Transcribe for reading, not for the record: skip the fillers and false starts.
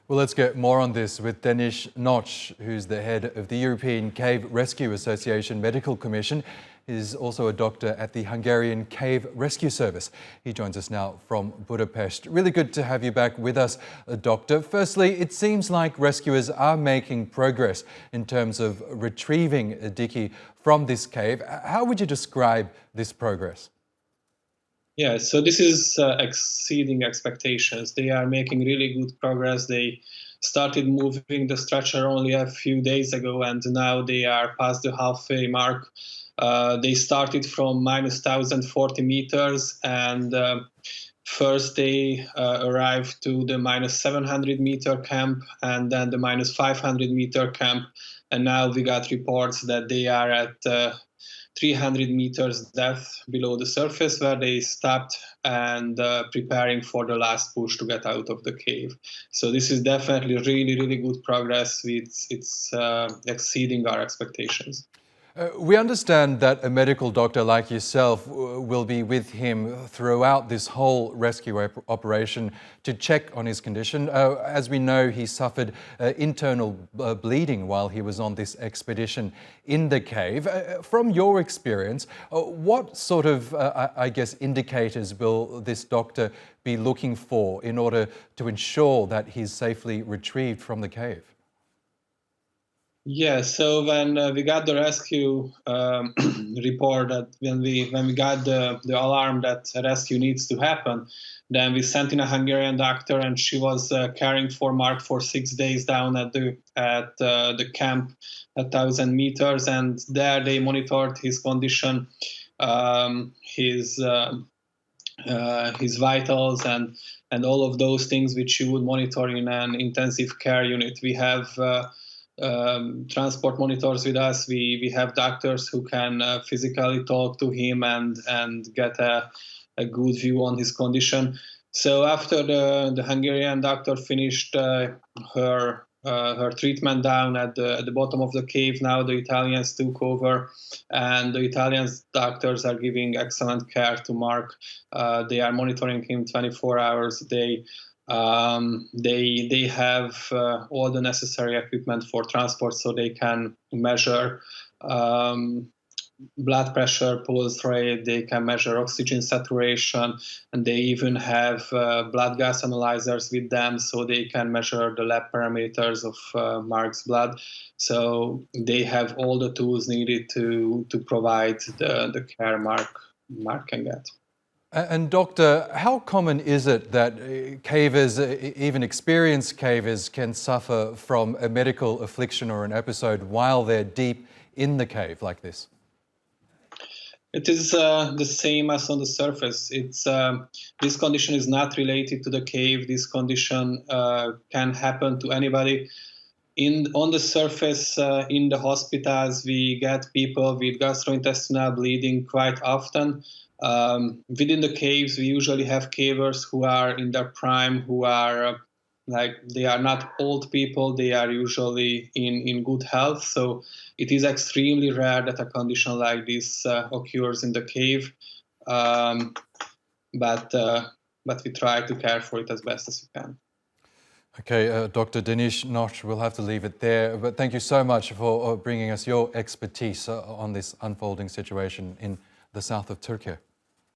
Well, let's get more on this with Dickey, who's the head of the European Cave Rescue Association Medical Commission. He's also a doctor at the Hungarian Cave Rescue Service. He joins us now from Budapest. Really good to have you back with us, Doctor. Firstly, it seems like rescuers are making progress in terms of retrieving Dickey from this cave. How would you describe this progress? Yeah, so this is exceeding expectations. They are making really good progress. They started moving the stretcher only a few days ago, and now they are past the halfway mark. They started from minus 1,040 meters, and first they arrived to the minus 700 meter camp, and then the minus 500 meter camp. And now we got reports that they are at 300 meters depth below the surface, where they stopped and preparing for the last push to get out of the cave. So this is definitely really good progress. It's exceeding our expectations. We understand that a medical doctor like yourself will be with him throughout this whole rescue operation to check on his condition. As we know, he suffered internal bleeding while he was on this expedition in the cave. From your experience, what sort of, indicators will this doctor be looking for in order to ensure that he's safely retrieved from the cave? Yeah, so when we got the rescue report, that when we got the alarm that a rescue needs to happen, then we sent in a Hungarian doctor, and she was caring for Mark for 6 days down at the camp at 1,000 meters, and there they monitored his condition, his vitals, and all of those things which you would monitor in an intensive care unit. We have transport monitors with us. We have doctors who can physically talk to him and get a good view on his condition. So after the Hungarian doctor finished her treatment down at the bottom of the cave, now the Italians took over, and the Italian doctors are giving excellent care to Mark. They are monitoring him 24 hours a day. They have all the necessary equipment for transport, so they can measure blood pressure, pulse rate, they can measure oxygen saturation, and they even have blood gas analyzers with them, so they can measure the lab parameters of Mark's blood. So they have all the tools needed to provide the care Mark can get. And Doctor, how common is it that cavers, even experienced cavers, can suffer from a medical affliction or an episode while they're deep in the cave like this? It is the same as on the surface. This condition is not related to the cave. This condition can happen to anybody. On the surface, in the hospitals, we get people with gastrointestinal bleeding quite often. Within the caves, we usually have cavers who are in their prime, who are they are not old people, they are usually in good health. So it is extremely rare that a condition like this occurs in the cave, but we try to care for it as best as we can. Okay, Dr. Dickey, we'll have to leave it there, but thank you so much for bringing us your expertise on this unfolding situation in the south of Turkey.